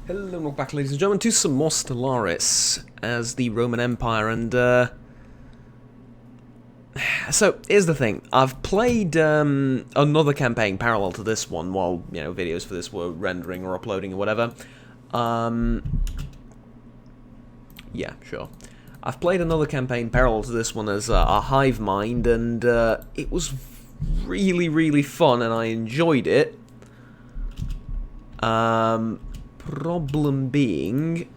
Hello and welcome back, ladies and gentlemen, to some more Stellaris as the Roman Empire, and so here's the thing. I've played another campaign parallel to this one while, videos for this were rendering or uploading or whatever. Yeah, sure. I've played another campaign parallel to this one as a hive mind, and it was really, really fun, and I enjoyed it. Problem being,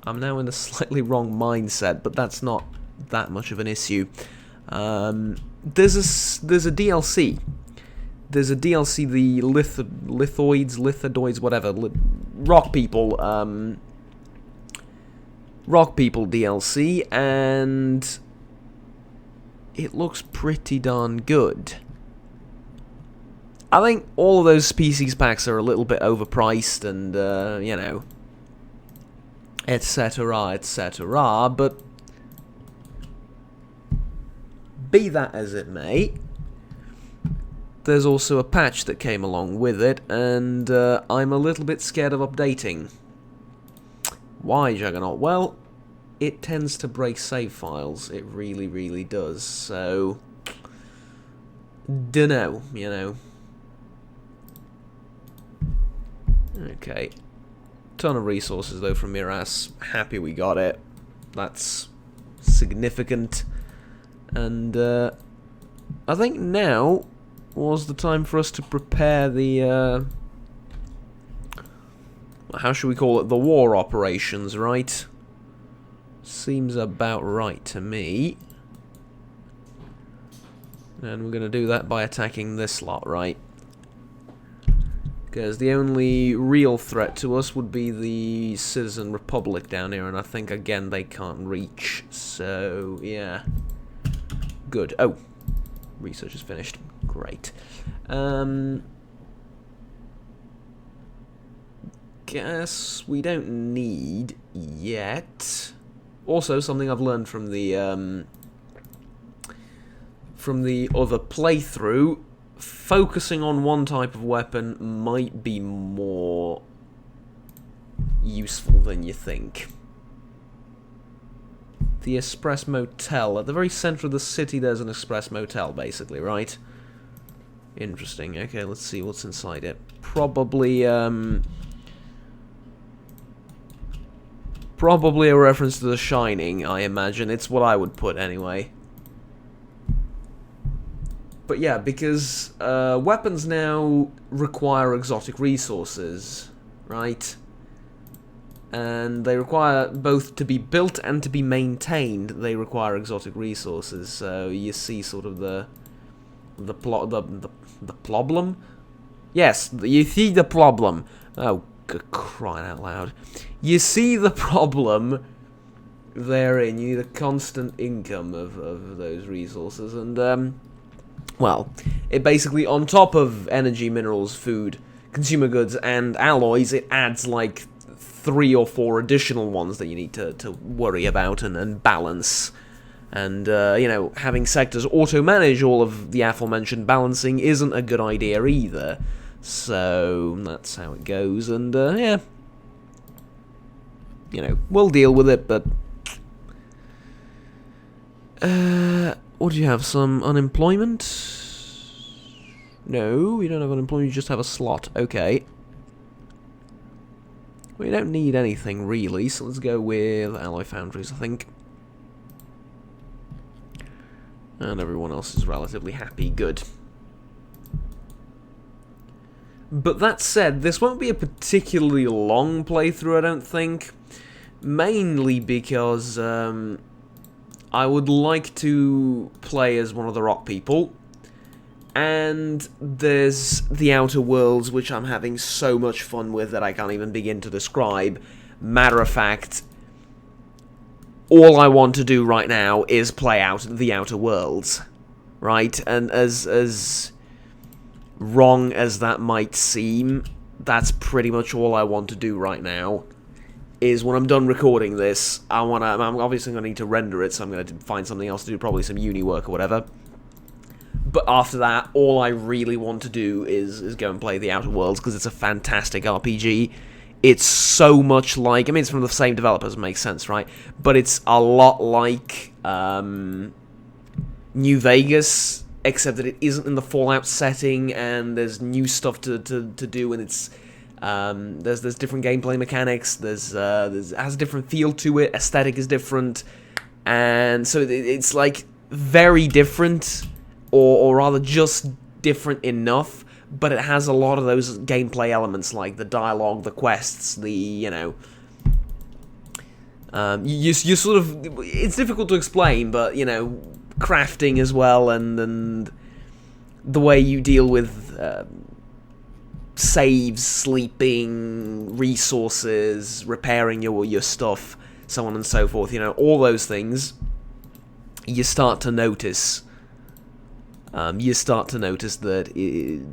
I'm now in a slightly wrong mindset, but that's not that much of an issue. There's a DLC. There's a DLC, the lithoids, whatever, rock people DLC, and it looks pretty darn good. I think all of those species packs are a little bit overpriced and, etc., etc., but be that as it may, there's also a patch that came along with it, and I'm a little bit scared of updating. Why, Juggernaut? Well, it tends to break save files. It really, really does, so dunno, Okay. Ton of resources, though, from Miras. Happy we got it. That's significant. And, I think now was the time for us to prepare the, how should we call it? The war operations, right? Seems about right to me. And we're going to do that by attacking this lot, right? Because the only real threat to us would be the Citizen Republic down here, and I think, again, they can't reach. So, yeah. Good. Oh. Research is finished. Great. Guess we don't need yet. Also, something I've learned from the other playthrough, focusing on one type of weapon might be more useful than you think. The Express Motel. At the very center of the city there's an Express Motel, basically, right? Interesting. Okay, let's see what's inside it. Probably a reference to The Shining, I imagine. It's what I would put, anyway. But yeah, because weapons now require exotic resources, right? And they require both to be built and to be maintained. They require exotic resources. So you see sort of the problem. Yes, you see the problem. Oh, good crying out loud! You see the problem therein. You need a constant income of those resources, and well, it basically, on top of energy, minerals, food, consumer goods, and alloys, it adds like 3 or 4 additional ones that you need to worry about and balance. And, having sectors auto-manage all of the aforementioned balancing isn't a good idea either. So, that's how it goes, and, yeah. We'll deal with it, but what do you have? Some unemployment? No, you don't have unemployment, you just have a slot. Okay. We don't need anything, really, so let's go with Alloy Foundries, I think. And everyone else is relatively happy. Good. But that said, this won't be a particularly long playthrough, I don't think. Mainly because, I would like to play as one of the rock people, and there's the Outer Worlds, which I'm having so much fun with that I can't even begin to describe. Matter of fact, all I want to do right now is play out the Outer Worlds, right? And as wrong as that might seem, that's pretty much all I want to do right now. Is when I'm done recording this, I'm obviously going to need to render it, so I'm going to find something else to do, probably some uni work or whatever. But after that, all I really want to do is go and play the Outer Worlds, because it's a fantastic RPG. it's so much like, I mean, it's from the same developers, makes sense, right? But it's a lot like New Vegas, except that it isn't in the Fallout setting, and there's new stuff to do, and it's there's different gameplay mechanics. It has a different feel to it. Aesthetic is different, and so it's like very different, or rather just different enough. But it has a lot of those gameplay elements, like the dialogue, the quests, the, you know... you sort of... It's difficult to explain, but, you know, crafting as well, and the way you deal with saves, sleeping, resources, repairing your stuff, so on and so forth, you know, all those things, you start to notice. You start to notice that... you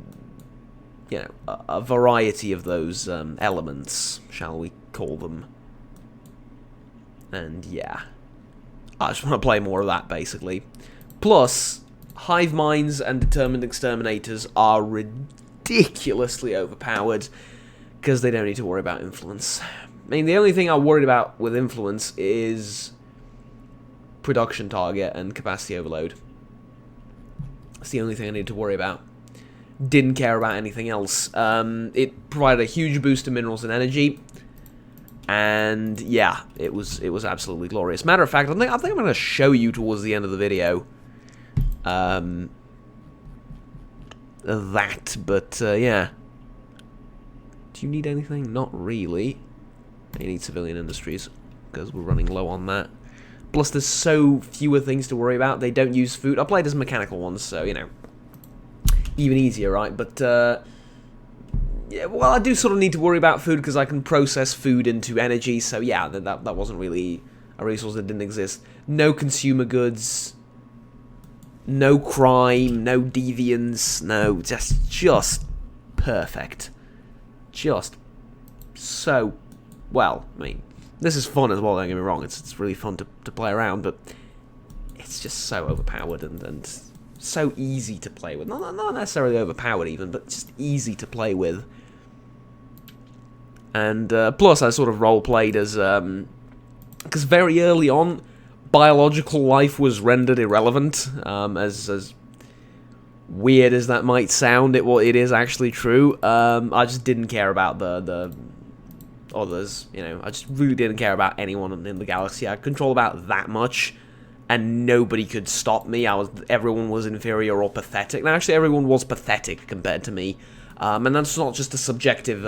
know, a variety of those elements, shall we call them. And yeah, I just want to play more of that, basically. Plus, hive minds and determined exterminators are ridiculously overpowered, because they don't need to worry about influence. I mean, the only thing I'm worried about with influence is production target and capacity overload. That's the only thing I need to worry about. Didn't care about anything else. It provided a huge boost to minerals and energy, and yeah, it was absolutely glorious. Matter of fact, I think I'm going to show you towards the end of the video that, but yeah. Do you need anything? Not really. You need civilian industries, because we're running low on that. Plus, there's so fewer things to worry about. They don't use food. I played as mechanical ones, so, you know, even easier, right? But, yeah, well, I do sort of need to worry about food, because I can process food into energy, so yeah, that wasn't really a resource that didn't exist. No consumer goods, no crime, no deviance, no, just perfect. Just so, well, I mean, this is fun as well, don't get me wrong, it's really fun to play around, but it's just so overpowered and so easy to play with. Not necessarily overpowered even, but just easy to play with. And plus I sort of role-played as, because very early on, biological life was rendered irrelevant, as weird as that might sound, it is actually true. I just didn't care about the others, you know, I just really didn't care about anyone in the galaxy. I control about that much, and nobody could stop me. Everyone was inferior or pathetic. Now, actually, everyone was pathetic compared to me, and that's not just a subjective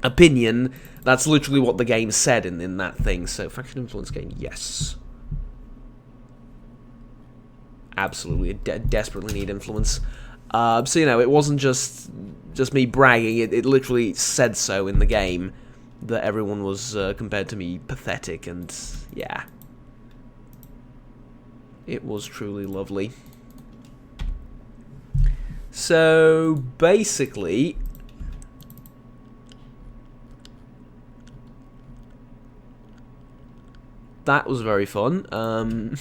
opinion. That's literally what the game said in that thing. So, faction influence game, yes. Absolutely, desperately need influence. So, you know, it wasn't just me bragging. It literally said so in the game that everyone was, compared to me, pathetic, and yeah. It was truly lovely. So, basically, that was very fun. And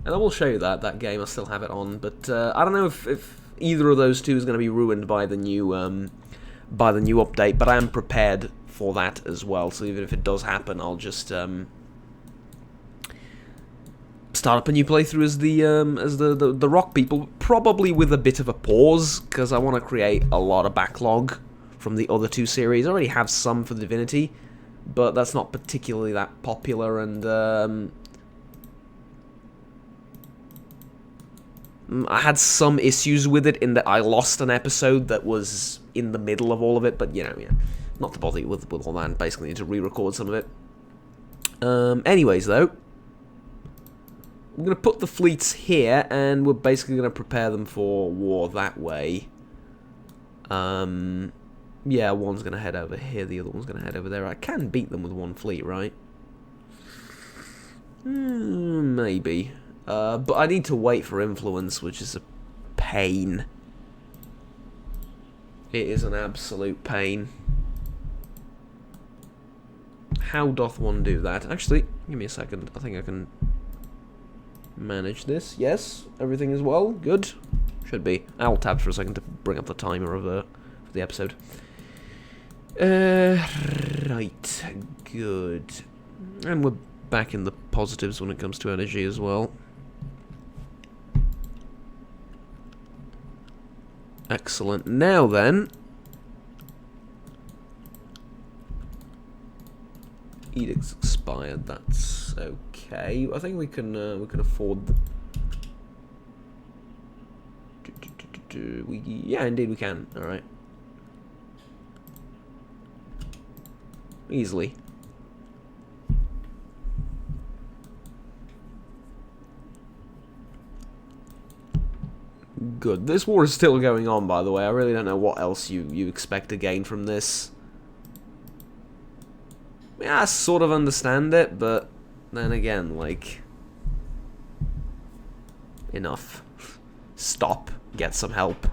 I will show you that game. I still have it on, but I don't know if either of those two is going to be ruined by the new update. But I am prepared for that as well. So even if it does happen, I'll just start up a new playthrough as the rock people, probably with a bit of a pause, because I want to create a lot of backlog from the other two series. I already have some for Divinity, but that's not particularly that popular, and I had some issues with it in that I lost an episode that was in the middle of all of it, but, you know, yeah, not to bother you with all that, basically need to re-record some of it. Anyways, though, I'm going to put the fleets here, and we're basically going to prepare them for war that way. Yeah, one's going to head over here, the other one's going to head over there. I can beat them with one fleet, right? Maybe. But I need to wait for influence, which is a pain. It is an absolute pain. How doth one do that? Actually, give me a second. I think I can manage this. Yes, everything is well. Good. Should be. I'll tab for a second to bring up the timer of for the episode. Right. Good. And we're back in the positives when it comes to energy as well. Excellent. Now then, edicts expired. That's okay. I think we can afford the. Yeah, indeed we can. All right. Easily. Good. This war is still going on, by the way. I really don't know what else you expect to gain from this. Yeah, I sort of understand it, but then again, like, enough. Stop. Get some help.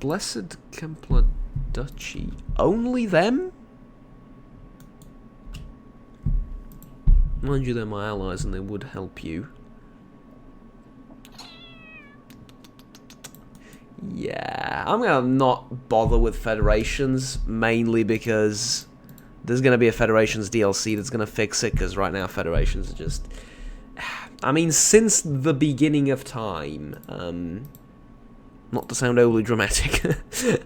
Blessed Kempler Duchy. Only them? Mind you, they're my allies and they would help you. Yeah, I'm gonna not bother with Federations, mainly because there's gonna be a Federations DLC that's gonna fix it, because right now Federations are just... I mean, since the beginning of time, not to sound overly dramatic,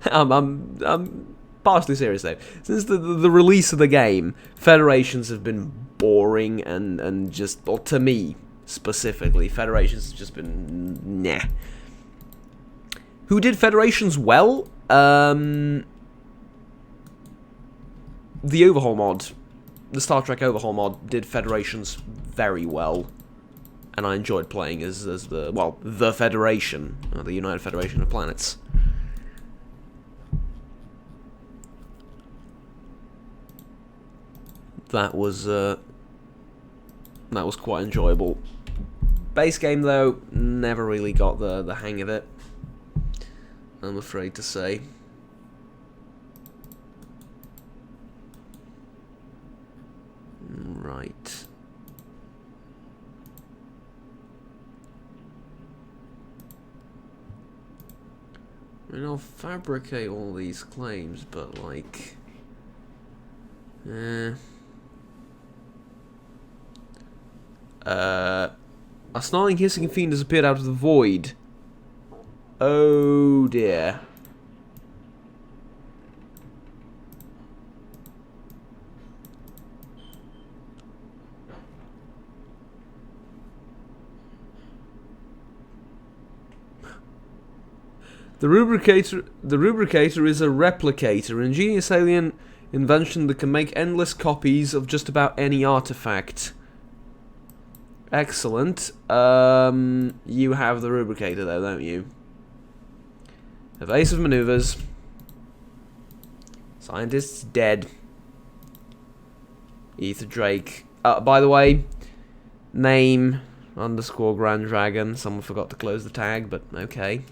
I'm partially serious though. Since the release of the game, Federations have been boring and just, well, to me specifically, Federations have just been nah. Who did Federations well? The Overhaul mod, the Star Trek Overhaul mod, did Federations very well. And I enjoyed playing as the, well, the Federation, or the United Federation of Planets. That was quite enjoyable. Base game, though, never really got the hang of it, I'm afraid to say. Right. I mean, I'll fabricate all these claims, but, like... A snarling, hissing fiend has appeared out of the void. Oh, dear. The rubricator is a replicator, an ingenious alien invention that can make endless copies of just about any artifact. Excellent. You have the rubricator though, don't you? Evasive maneuvers. Scientist's dead. Ether Drake. By the way, name _ Grand Dragon. Someone forgot to close the tag, but okay.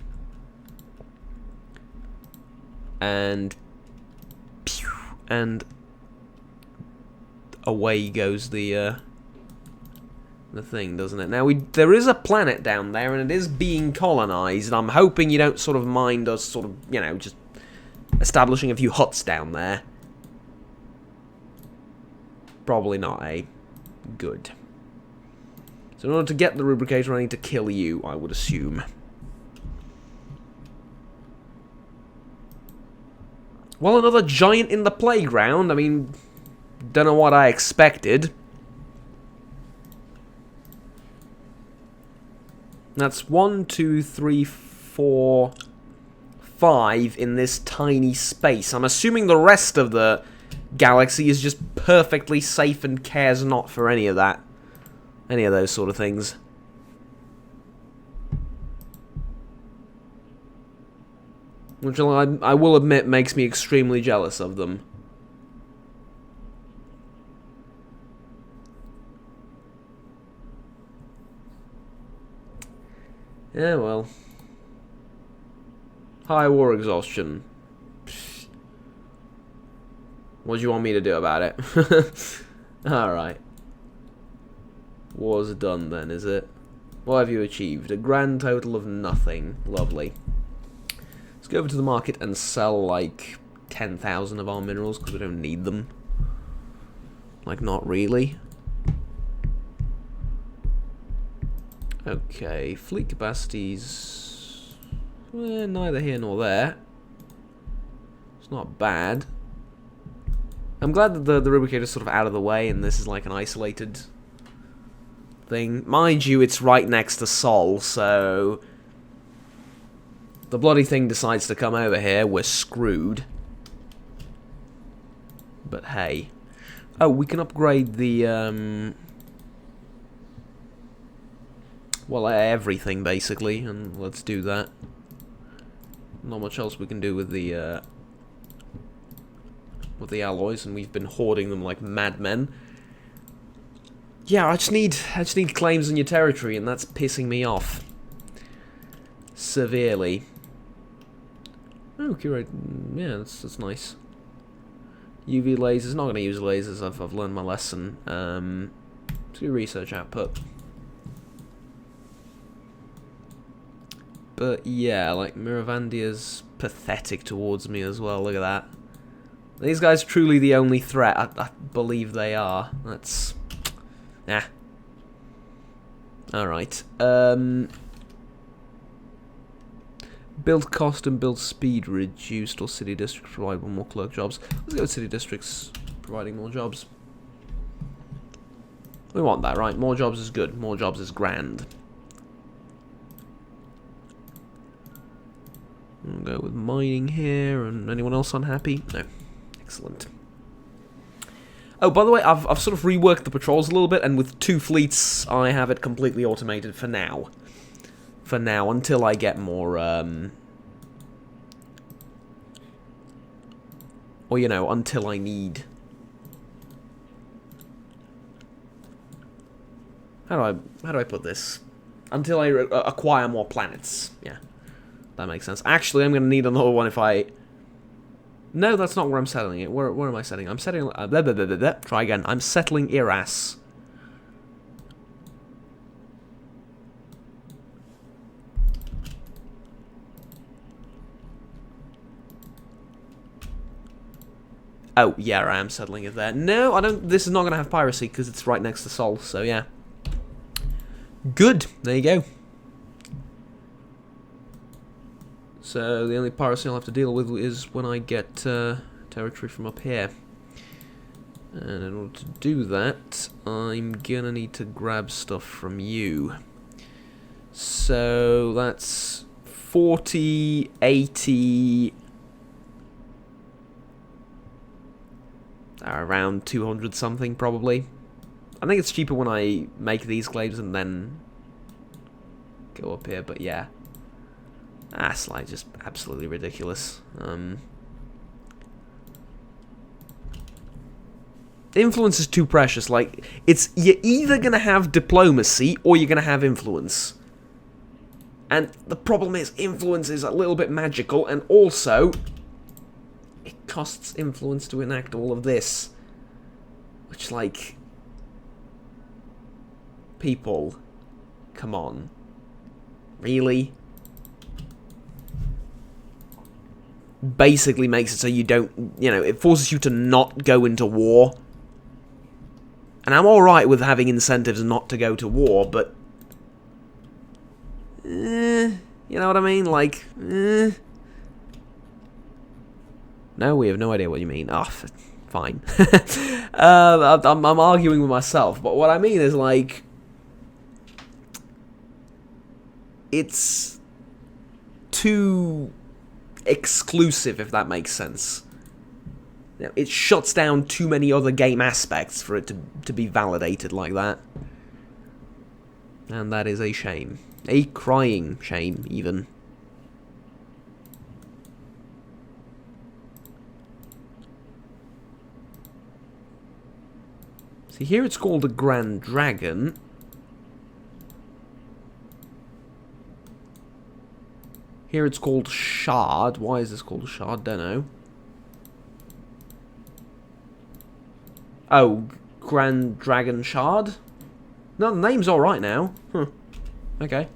And away goes the thing, doesn't it? Now there is a planet down there, and it is being colonized. And I'm hoping you don't sort of mind us sort of, you know, just establishing a few huts down there. Probably not, eh? Good. So in order to get the rubricator, I need to kill you, I would assume. Well, another giant in the playground. I mean, don't know what I expected. That's 1, 2, 3, 4, 5 in this tiny space. I'm assuming the rest of the galaxy is just perfectly safe and cares not for any of that. Any of those sort of things. Which I will admit makes me extremely jealous of them. Yeah, well. High war exhaustion. Pfft. What do you want me to do about it? Alright. War's done then, is it? What have you achieved? A grand total of nothing. Lovely. Let's go over to the market and sell, like, 10,000 of our minerals because we don't need them. Like, not really. Okay, fleet capacities... neither here nor there. It's not bad. I'm glad that the Rubricator's sort of out of the way and this is like an isolated thing. Mind you, it's right next to Sol, so... the bloody thing decides to come over here, we're screwed. But hey. Oh, we can upgrade the, well, everything, basically, and let's do that. Not much else we can do with the alloys, and we've been hoarding them like madmen. Yeah, I just need claims on your territory, and that's pissing me off. Severely. Oh, curate, yeah, that's nice. UV lasers, not going to use lasers, I've learned my lesson. Let's do research output. But yeah, like, Miravandia's pathetic towards me as well, look at that. These guys are truly the only threat, I believe they are. That's... nah. Alright, build cost and build speed reduced, or city districts provide more clerk jobs. Let's go with city districts providing more jobs. We want that, right? More jobs is good. More jobs is grand. We'll go with mining here, and anyone else unhappy? No. Excellent. Oh, by the way, I've sort of reworked the patrols a little bit, and with 2 fleets, I have it completely automated for now. For now, until I get more, or, you know, until I need... How do I put this? Until I acquire more planets. Yeah, that makes sense. Actually, I'm going to need another one if I... No, that's not where I'm settling it. Where am I setting? I'm setting... Try again. I'm settling Iras. Oh, yeah, I am settling it there. No, I don't... This is not going to have piracy because it's right next to Sol, so yeah. Good. There you go. So the only piracy I'll have to deal with is when I get territory from up here. And in order to do that, I'm gonna need to grab stuff from you. So that's 40, 80... around 200 something, probably. I think it's cheaper when I make these claims and then go up here, but yeah. That's like just absolutely ridiculous. Influence is too precious. Like, you're either gonna have diplomacy or you're gonna have influence. And the problem is, influence is a little bit magical, and also it costs influence to enact all of this. Which, like... people. Come on. Really? Basically makes it so you don't... You know, it forces you to not go into war. And I'm alright with having incentives not to go to war, but... you know what I mean? Like... No, we have no idea what you mean. Oh, fine. I'm arguing with myself, but what I mean is, like... It's... too... exclusive, if that makes sense. You know, it shuts down too many other game aspects for it to be validated like that. And that is a shame. A crying shame, even. See, here it's called a Grand Dragon. Here it's called Shard. Why is this called Shard? Dunno. Oh, Grand Dragon Shard? No, the name's alright now. Huh. Okay.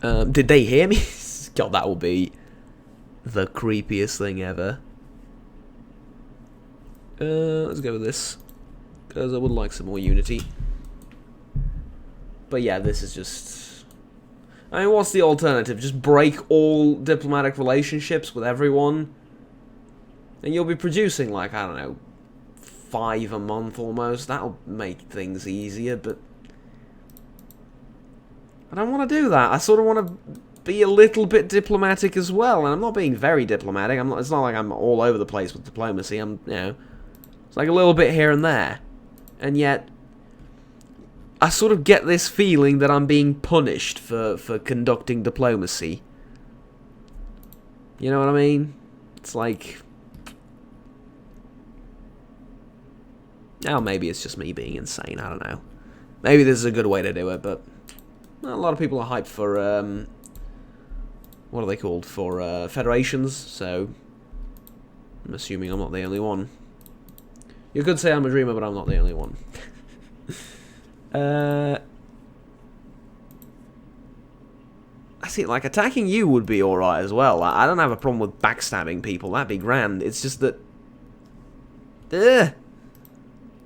Did they hear me? God, that will be the creepiest thing ever. Let's go with this, because I would like some more unity. But yeah, this is just... I mean, what's the alternative? Just break all diplomatic relationships with everyone? And you'll be producing, like, I don't know, 5 a month almost. That'll make things easier, but... I don't want to do that. I sort of want to be a little bit diplomatic as well, and I'm not being very diplomatic. It's not like I'm all over the place with diplomacy. I'm, you know... It's like a little bit here and there. And yet... I sort of get this feeling that I'm being punished for conducting diplomacy. You know what I mean? It's like... Now maybe it's just me being insane, I don't know. Maybe this is a good way to do it, but... Well, a lot of people are hyped for, what are they called? For, federations, so... I'm assuming I'm not the only one. You could say I'm a dreamer, but I'm not the only one. I see, like, attacking you would be alright as well. I don't have a problem with backstabbing people, that'd be grand. It's just that... Ugh!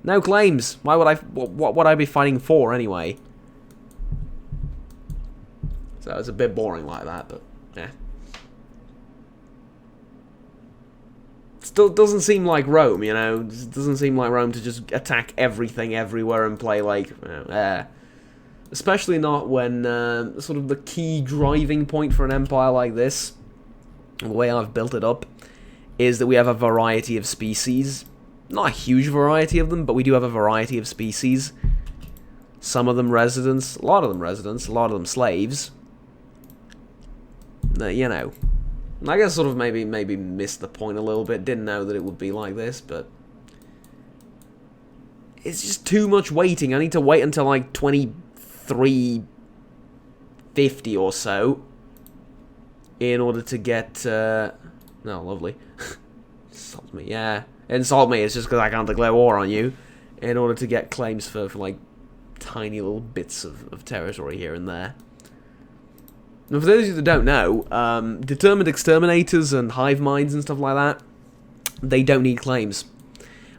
No claims! Why would what would I be fighting for, anyway? So it's a bit boring like that, but, yeah. Still doesn't seem like Rome, you know? It doesn't seem like Rome to just attack everything everywhere and play like... Especially not when sort of the key driving point for an empire like this, the way I've built it up, is that we have a variety of species. Not a huge variety of them, but we do have a variety of species. Some of them residents, a lot of them residents, a lot of them slaves. You know... I guess sort of maybe missed the point a little bit. Didn't know that it would be like this, but... It's just too much waiting. I need to wait until like 2350 or so in order to get... No, lovely. Insult me, yeah. Insult me, it's just because I can't declare war on you. In order to get claims for like tiny little bits of territory here and there. Now, for those of you that don't know, determined exterminators and hive minds and stuff like that, they don't need claims.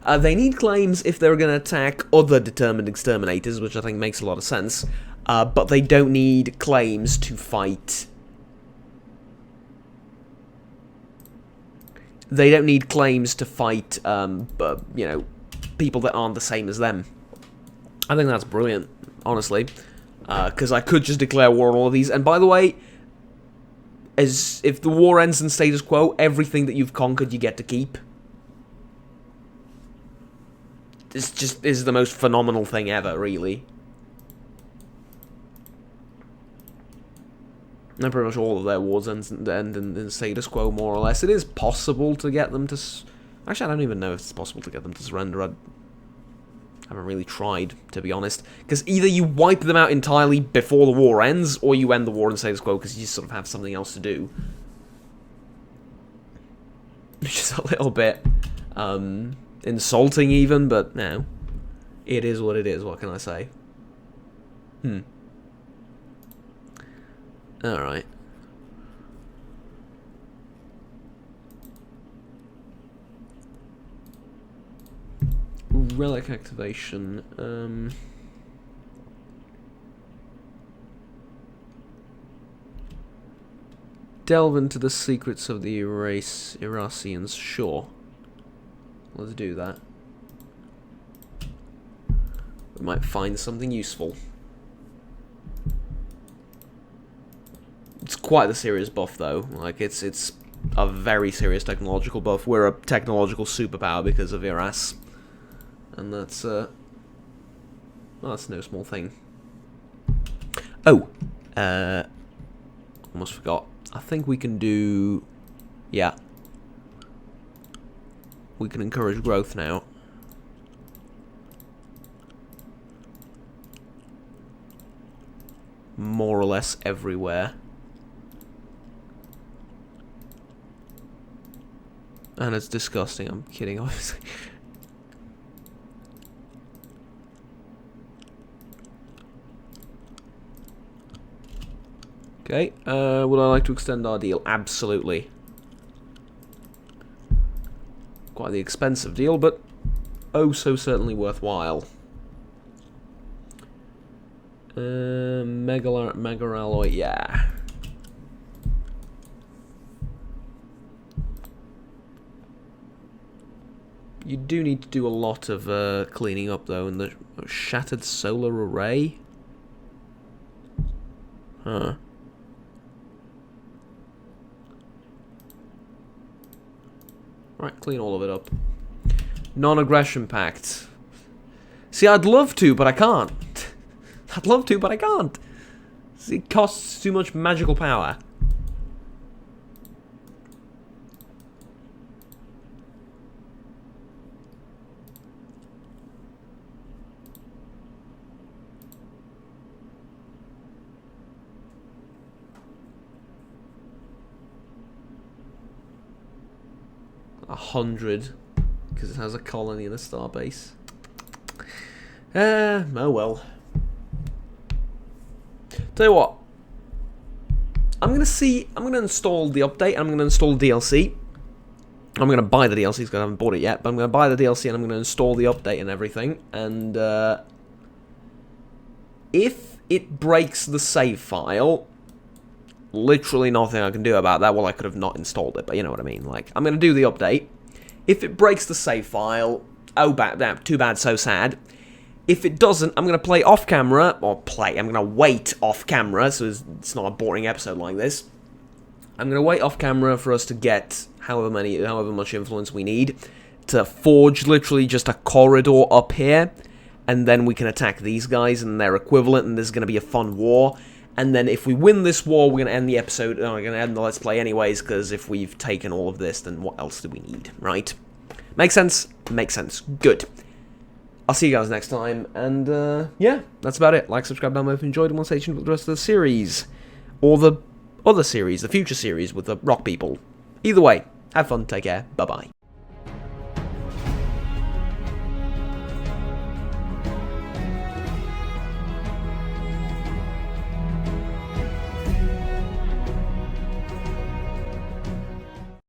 They need claims if they're going to attack other determined exterminators, which I think makes a lot of sense, but they don't need claims to fight... They don't need claims to fight, you know, people that aren't the same as them. I think that's brilliant, honestly. Because I could just declare war on all of these. And by the way, as if the war ends in status quo, everything that you've conquered you get to keep. This is the most phenomenal thing ever, really. And pretty much all of their wars end in status quo, more or less. It is possible to get them to... Actually, I don't even know if it's possible to get them to surrender. I haven't really tried, to be honest. Because either you wipe them out entirely before the war ends, or you end the war in status quo because you sort of have something else to do. Which is a little bit insulting even, but no. It is what it is, what can I say? Alright. Relic activation. Delve into the secrets of the Irasians. Sure. Let's do that. We might find something useful. It's quite the serious buff, though. Like, it's a very serious technological buff. We're a technological superpower because of Iras. And that's, well, that's no small thing. Oh! Almost forgot. I think we can do... Yeah. We can encourage growth now. More or less everywhere. And it's disgusting, I'm kidding, obviously. Okay, would I like to extend our deal? Absolutely. Quite the expensive deal, but oh so certainly worthwhile. Mega alloy, yeah. You do need to do a lot of cleaning up though in the shattered solar array. Huh. Right, clean all of it up. Non-aggression pact. See, I'd love to, but I can't. I'd love to, but I can't. It costs too much magical power. $100, because it has a colony and a starbase. Oh well. Tell you what, I'm gonna install the update, I'm gonna install the DLC. I'm gonna buy the DLC because I haven't bought it yet, but I'm gonna buy the DLC and I'm gonna install the update and everything, and if it breaks the save file, literally nothing I can do about that. Well, I could have not installed it, but you know what I mean. Like, I'm going to do the update. If it breaks the save file, oh, too bad, so sad. If it doesn't, I'm going to play off camera, I'm going to wait off camera, so it's not a boring episode like this. I'm going to wait off camera for us to get however much influence we need to forge literally just a corridor up here, and then we can attack these guys and their equivalent, and there's going to be a fun war. And then if we win this war, we're going to end the episode, we're going to end the Let's Play anyways, because if we've taken all of this, then what else do we need, right? Makes sense? Makes sense. Good. I'll see you guys next time, and yeah, that's about it. Like, subscribe down below if you enjoyed, and we'll stay tuned for the rest of the series. Or the other series, the future series with the rock people. Either way, have fun, take care, bye-bye.